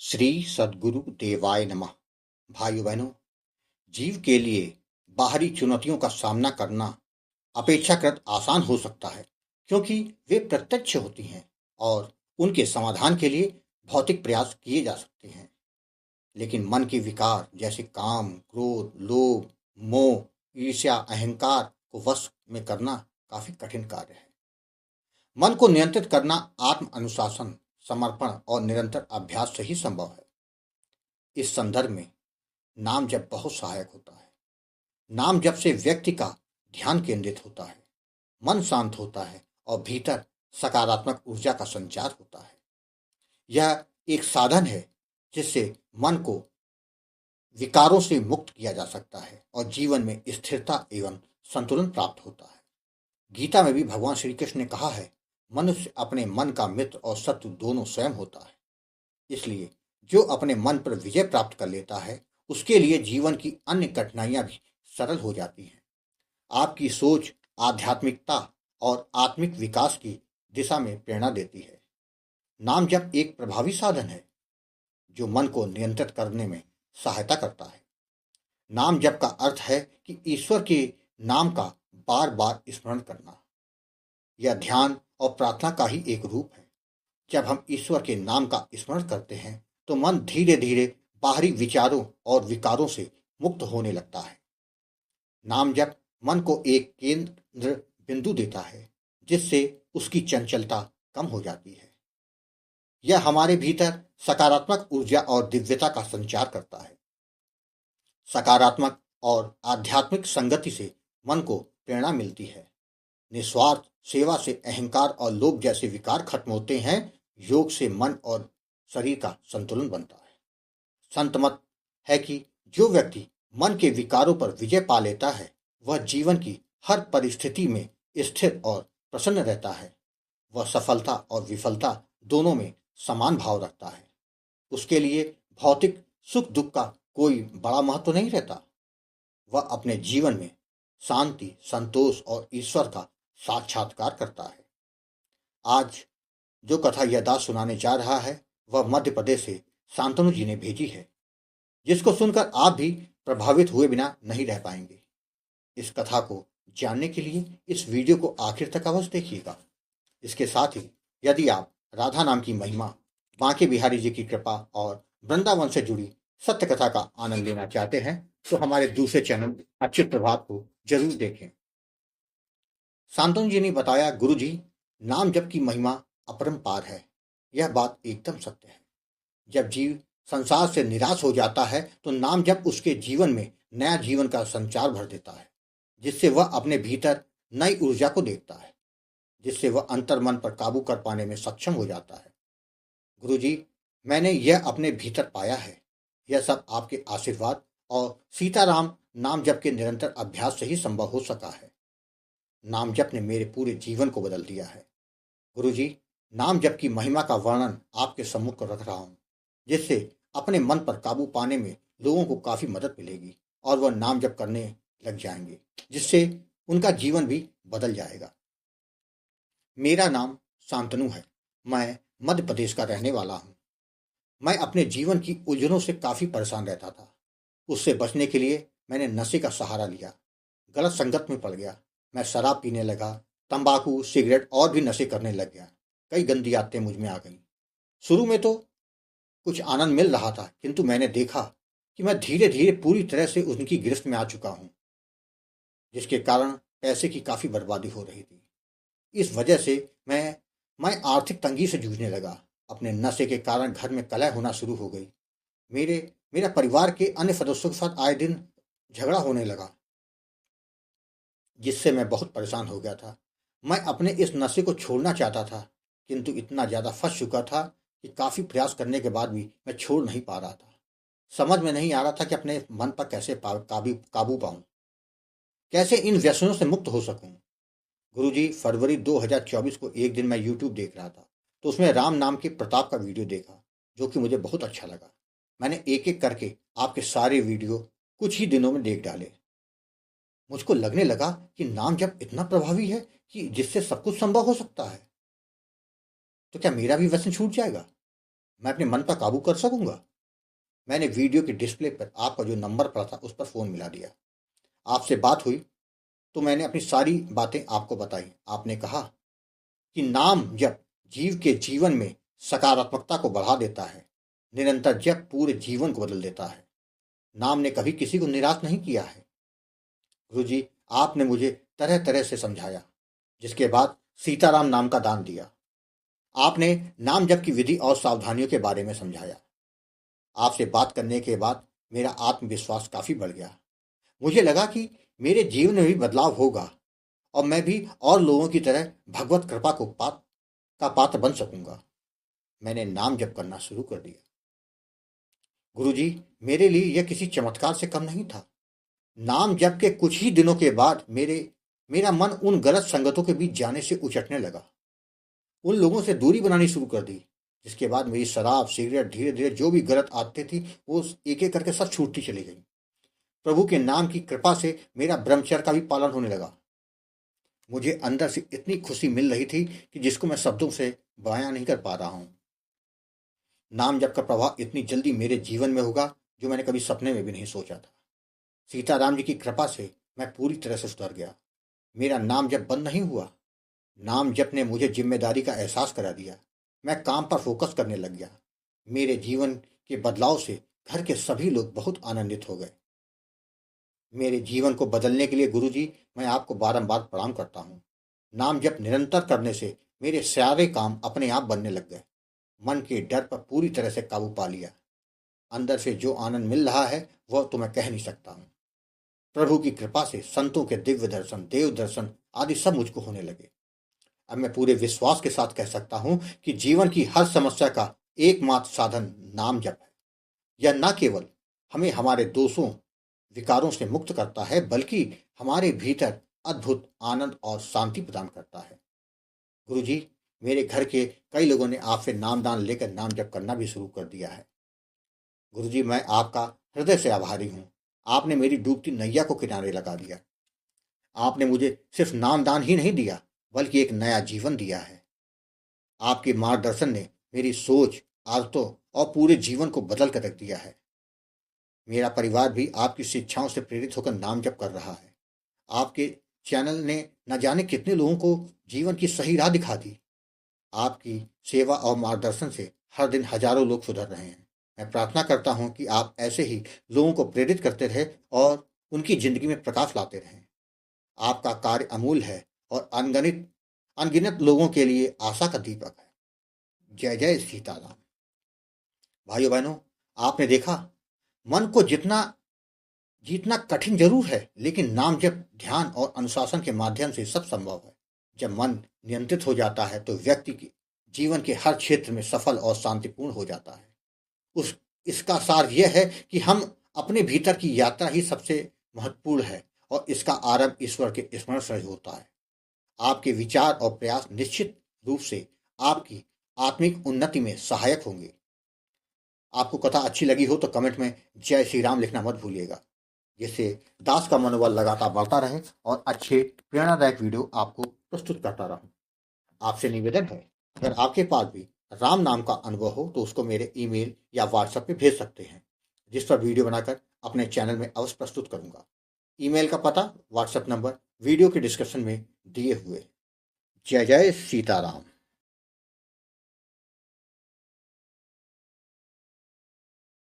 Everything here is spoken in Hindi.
श्री सद्गुरु देवाय नमः। भाइयों बहनों, जीव के लिए बाहरी चुनौतियों का सामना करना अपेक्षाकृत आसान हो सकता है, क्योंकि वे प्रत्यक्ष होती हैं और उनके समाधान के लिए भौतिक प्रयास किए जा सकते हैं। लेकिन मन के विकार जैसे काम, क्रोध, लोभ, मोह, ईर्ष्या, अहंकार को वश में करना काफी कठिन कार्य है। मन को नियंत्रित करना आत्म अनुशासन, समर्पण और निरंतर अभ्यास से ही संभव है। इस संदर्भ में नाम जप बहुत सहायक होता है। नाम जप से व्यक्ति का ध्यान केंद्रित होता है, मन शांत होता है और भीतर सकारात्मक ऊर्जा का संचार होता है। यह एक साधन है जिससे मन को विकारों से मुक्त किया जा सकता है और जीवन में स्थिरता एवं संतुलन प्राप्त होता है। गीता में भी भगवान श्री कृष्ण ने कहा है, मनुष्य अपने मन का मित्र और शत्रु दोनों स्वयं होता है। इसलिए जो अपने मन पर विजय प्राप्त कर लेता है, उसके लिए जीवन की अन्य कठिनाइयां भी सरल हो जाती हैं। आपकी सोच आध्यात्मिकता और आत्मिक विकास की दिशा में प्रेरणा देती है। नाम जप एक प्रभावी साधन है जो मन को नियंत्रित करने में सहायता करता है। नाम जप का अर्थ है कि ईश्वर के नाम का बार बार स्मरण करना। यह ध्यान और प्रार्थना का ही एक रूप है। जब हम ईश्वर के नाम का स्मरण करते हैं तो मन धीरे धीरे बाहरी विचारों और विकारों से मुक्त होने लगता है। नाम जप मन को एक केंद्र बिंदु देता है, जिससे उसकी चंचलता कम हो जाती है। यह हमारे भीतर सकारात्मक ऊर्जा और दिव्यता का संचार करता है। सकारात्मक और आध्यात्मिक संगति से मन को प्रेरणा मिलती है। निस्वार्थ सेवा से अहंकार और लोभ जैसे विकार खत्म होते हैं। योग से मन और शरीर का संतुलन बनता है। संत मत है कि जो व्यक्ति मन के विकारों पर विजय पा लेता है, वह जीवन की हर परिस्थिति में स्थिर और प्रसन्न रहता है। वह सफलता और विफलता दोनों में समान भाव रखता है। उसके लिए भौतिक सुख दुख का कोई बड़ा महत्व नहीं रहता। वह अपने जीवन में शांति, संतोष और ईश्वर का साक्षात्कार करता है। आज जो कथा यह दास सुनाने जा रहा है, वह मध्य प्रदेश से शांतनु जी ने भेजी है, जिसको सुनकर आप भी प्रभावित हुए बिना नहीं रह पाएंगे। इस कथा को जानने के लिए इस वीडियो को आखिर तक अवश्य देखिएगा। इसके साथ ही यदि आप राधा नाम की महिमा, बांके बिहारी जी की कृपा और वृंदावन से जुड़ी सत्य कथा का आनंद लेना चाहते हैं तो हमारे दूसरे चैनल अच्युत प्रभात को जरूर देखें। शांतनु जी ने बताया, गुरु जी, नाम जप की महिमा अपरंपार है। यह बात एकदम सत्य है। जब जीव संसार से निराश हो जाता है तो नाम जप उसके जीवन में नया जीवन का संचार भर देता है, जिससे वह अपने भीतर नई ऊर्जा को देखता है, जिससे वह अंतर मन पर काबू कर पाने में सक्षम हो जाता है। गुरु जी, मैंने यह अपने भीतर पाया है। यह सब आपके आशीर्वाद और सीताराम नाम जप के निरंतर अभ्यास से ही संभव हो सका है। नाम जप ने मेरे पूरे जीवन को बदल दिया है। गुरु जी, नाम जप की महिमा का वर्णन आपके सम्मुख रख रहा हूं, जिससे अपने मन पर काबू पाने में लोगों को काफी मदद मिलेगी और वह नाम जप करने लग जाएंगे, जिससे उनका जीवन भी बदल जाएगा। मेरा नाम शांतनु है। मैं मध्य प्रदेश का रहने वाला हूं। मैं अपने जीवन की उलझनों से काफी परेशान रहता था। उससे बचने के लिए मैंने नशे का सहारा लिया। गलत संगत में पड़ गया। मैं शराब पीने लगा, तंबाकू, सिगरेट और भी नशे करने लग गया। कई गंदी आदतें मुझ में आ गई। शुरू में तो कुछ आनंद मिल रहा था, किंतु मैंने देखा कि मैं धीरे धीरे पूरी तरह से उनकी गिरफ्त में आ चुका हूं, जिसके कारण पैसे की काफी बर्बादी हो रही थी। इस वजह से मैं आर्थिक तंगी से जूझने लगा। अपने नशे के कारण घर में कलह होना शुरू हो गई। मेरा परिवार के अन्य सदस्यों के साथ आए दिन झगड़ा होने लगा, जिससे मैं बहुत परेशान हो गया था। मैं अपने इस नशे को छोड़ना चाहता था, किंतु इतना ज्यादा फंस चुका था कि काफी प्रयास करने के बाद भी मैं छोड़ नहीं पा रहा था। समझ में नहीं आ रहा था कि अपने मन पर कैसे काबू पाऊं, कैसे इन व्यसनों से मुक्त हो सकूं। गुरुजी, फरवरी 2024 को एक दिन मैं यूट्यूब देख रहा था, तो उसमें राम नाम के प्रताप का वीडियो देखा, जो कि मुझे बहुत अच्छा लगा। मैंने एक एक करके आपके सारे वीडियो कुछ ही दिनों में देख डाले। मुझको लगने लगा कि नाम जप इतना प्रभावी है कि जिससे सब कुछ संभव हो सकता है। तो क्या मेरा भी व्यसन छूट जाएगा? मैं अपने मन पर काबू कर सकूंगा? मैंने वीडियो के डिस्प्ले पर आपका जो नंबर पड़ा था उस पर फोन मिला दिया। आपसे बात हुई तो मैंने अपनी सारी बातें आपको बताई। आपने कहा कि नाम जप जीव के जीवन में सकारात्मकता को बढ़ा देता है। निरंतर जप पूरे जीवन को बदल देता है। नाम ने कभी किसी को निराश नहीं किया है। गुरुजी, आपने मुझे तरह तरह से समझाया, जिसके बाद सीताराम नाम का दान दिया। आपने नाम जप की विधि और सावधानियों के बारे में समझाया। आपसे बात करने के बाद मेरा आत्मविश्वास काफी बढ़ गया। मुझे लगा कि मेरे जीवन में भी बदलाव होगा और मैं भी और लोगों की तरह भगवत कृपा का पात्र बन सकूंगा। मैंने नाम जप करना शुरू कर दिया। गुरुजी, मेरे लिए यह किसी चमत्कार से कम नहीं था। नाम जप के कुछ ही दिनों के बाद मेरा मन उन गलत संगतों के बीच जाने से उचटने लगा। उन लोगों से दूरी बनानी शुरू कर दी, जिसके बाद मेरी शराब, सिगरेट, धीरे धीरे जो भी गलत आदतें थी वो एक एक करके सब छूटती चली गई। प्रभु के नाम की कृपा से मेरा ब्रह्मचर्य का भी पालन होने लगा। मुझे अंदर से इतनी खुशी मिल रही थी कि जिसको मैं शब्दों से बयां नहीं कर पा रहा हूं। नाम जप का प्रभाव इतनी जल्दी मेरे जीवन में होगा जो मैंने कभी सपने में भी नहीं सोचा था। सीताराम जी की कृपा से मैं पूरी तरह से सुधर गया। मेरा नाम जप बंद नहीं हुआ। नाम जप ने मुझे जिम्मेदारी का एहसास करा दिया। मैं काम पर फोकस करने लग गया। मेरे जीवन के बदलाव से घर के सभी लोग बहुत आनंदित हो गए। मेरे जीवन को बदलने के लिए गुरुजी, मैं आपको बारंबार प्रणाम करता हूँ। नाम जप निरंतर करने से मेरे सारे काम अपने आप बनने लग गए। मन के डर पर पूरी तरह से काबू पा लिया। अंदर से जो आनंद मिल रहा है वह तो मैं कह नहीं सकता हूँ। प्रभु की कृपा से संतों के दिव्य दर्शन, देव दर्शन आदि सब मुझको होने लगे। अब मैं पूरे विश्वास के साथ कह सकता हूं कि जीवन की हर समस्या का एकमात्र साधन नाम जप है। यह न केवल हमें हमारे दोषों, विकारों से मुक्त करता है, बल्कि हमारे भीतर अद्भुत आनंद और शांति प्रदान करता है। गुरुजी, मेरे घर के कई लोगों ने आपसे नामदान लेकर नाम जप करना भी शुरू कर दिया है। गुरुजी, मैं आपका हृदय से आभारी हूँ। आपने मेरी डूबती नैया को किनारे लगा दिया। आपने मुझे सिर्फ नामदान ही नहीं दिया, बल्कि एक नया जीवन दिया है। आपके मार्गदर्शन ने मेरी सोच, आदतों और पूरे जीवन को बदल कर रख दिया है। मेरा परिवार भी आपकी शिक्षाओं से प्रेरित होकर नाम जप कर रहा है। आपके चैनल ने न जाने कितने लोगों को जीवन की सही राह दिखा दी। आपकी सेवा और मार्गदर्शन से हर दिन हजारों लोग सुधर रहे हैं। मैं प्रार्थना करता हूं कि आप ऐसे ही लोगों को प्रेरित करते रहे और उनकी जिंदगी में प्रकाश लाते रहें। आपका कार्य अमूल्य है और अनगिनत लोगों के लिए आशा का दीपक है। जय जय सीताराम। भाइयों बहनों, आपने देखा, मन को जितना जीतना कठिन जरूर है, लेकिन नाम जप, ध्यान और अनुशासन के माध्यम से सब संभव है। जब मन नियंत्रित हो जाता है तो व्यक्ति के जीवन के हर क्षेत्र में सफल और शांतिपूर्ण हो जाता है। उस इसका सार यह है कि हम अपने भीतर की यात्रा ही सबसे महत्वपूर्ण है और इसका आरंभ ईश्वर के स्मरण से होता है। आपके विचार और प्रयास निश्चित रूप से आपकी आत्मिक उन्नति में सहायक होंगे। आपको कथा अच्छी लगी हो तो कमेंट में जय श्री राम लिखना मत भूलिएगा, जिससे दास का मनोबल लगातार बढ़ता रहे और अच्छे प्रेरणादायक वीडियो आपको प्रस्तुत करता रहूं। आपसे निवेदन है, अगर आपके पास भी राम नाम का अनुभव हो तो उसको मेरे ईमेल या व्हाट्सएप पे भेज सकते हैं, जिस पर वीडियो बनाकर अपने चैनल में अवश्य प्रस्तुत करूंगा। ईमेल का पता, व्हाट्सएप नंबर वीडियो के डिस्क्रिप्शन में दिए हुए। जय जय सीताराम।